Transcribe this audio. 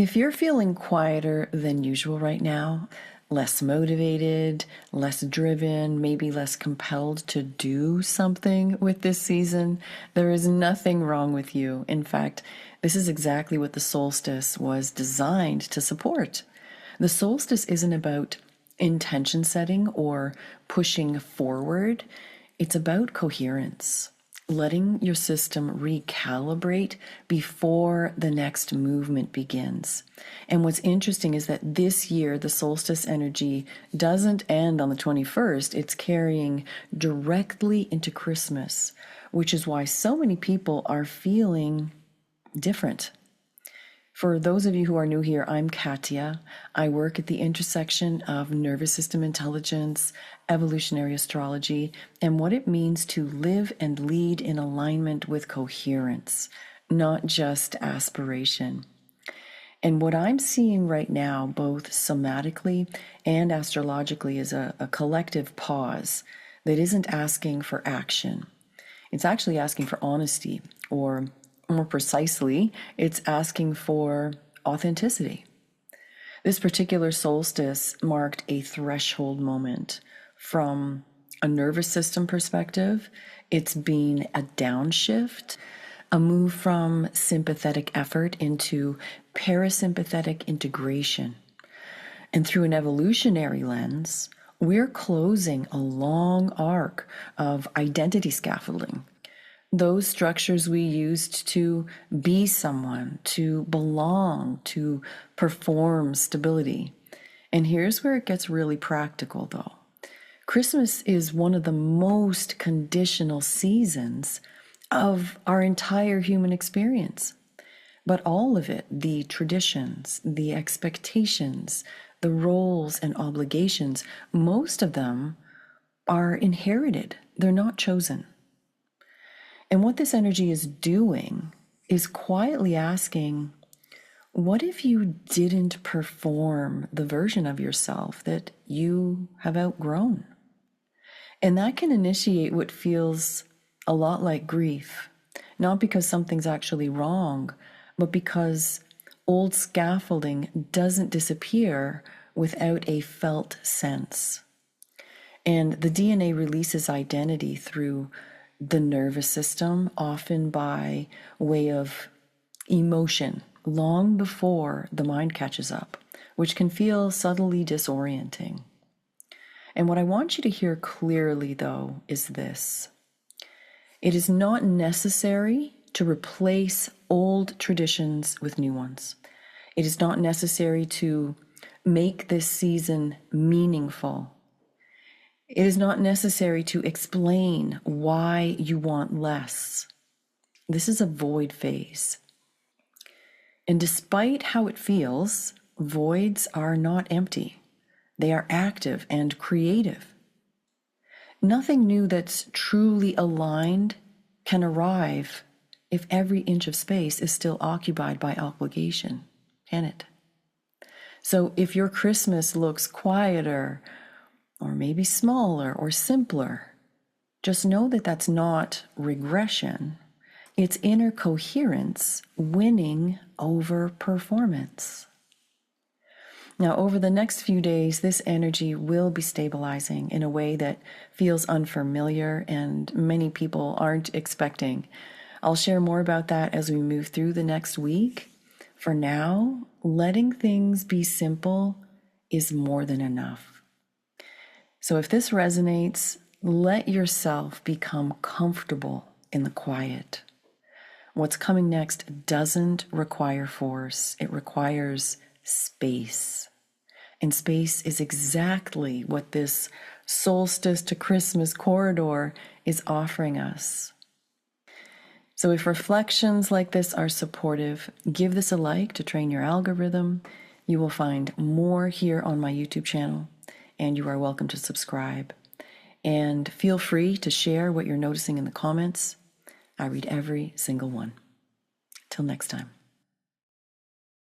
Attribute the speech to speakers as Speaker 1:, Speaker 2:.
Speaker 1: If you're feeling quieter than usual right now, less motivated, less driven, maybe less compelled to do something with this season, there is nothing wrong with you. In fact, this is exactly what the solstice was designed to support. The solstice isn't about intention setting or pushing forward, it's about coherence. Letting your system recalibrate before the next movement begins. And what's interesting is that this year, the solstice energy doesn't end on the 21st. It's carrying directly into Christmas, which is why so many people are feeling different. For those of you who are new here, I'm Katya. I work at the intersection of nervous system intelligence, evolutionary astrology, and what it means to live and lead in alignment with coherence, not just aspiration. And what I'm seeing right now, both somatically and astrologically, is a collective pause that isn't asking for action. It's actually asking for honesty, or more precisely, it's asking for authenticity. This particular solstice marked a threshold moment. From a nervous system perspective, it's been a downshift, a move from sympathetic effort into parasympathetic integration. And through an evolutionary lens, we're closing a long arc of identity scaffolding. Those structures we used to be someone, to belong, to perform stability. And here's where it gets really practical, though. Christmas is one of the most conditional seasons of our entire human experience. But all of it, the traditions, the expectations, the roles and obligations, most of them are inherited. They're not chosen. And what this energy is doing is quietly asking, what if you didn't perform the version of yourself that you have outgrown? And that can initiate what feels a lot like grief, not because something's actually wrong, but because old scaffolding doesn't disappear without a felt sense. And the DNA releases identity through the nervous system, often by way of emotion, long before the mind catches up, which can feel subtly disorienting. And what I want you to hear clearly, though, is this. It is not necessary to replace old traditions with new ones. It is not necessary to make this season meaningful. It is not necessary to explain why you want less. This is a void phase. And despite how it feels, voids are not empty. They are active and creative. Nothing new that's truly aligned can arrive if every inch of space is still occupied by obligation, can it? So if your Christmas looks quieter, or maybe smaller or simpler, just know that that's not regression. It's inner coherence winning over performance. Now, over the next few days, this energy will be stabilizing in a way that feels unfamiliar and many people aren't expecting. I'll share more about that as we move through the next week. For now, letting things be simple is more than enough. So if this resonates, let yourself become comfortable in the quiet. What's coming next doesn't require force. It requires space. And space is exactly what this solstice to Christmas corridor is offering us. So if reflections like this are supportive, give this a like to train your algorithm. You will find more here on my YouTube channel, and you are welcome to subscribe. And feel free to share what you're noticing in the comments. I read every single one. Till next time.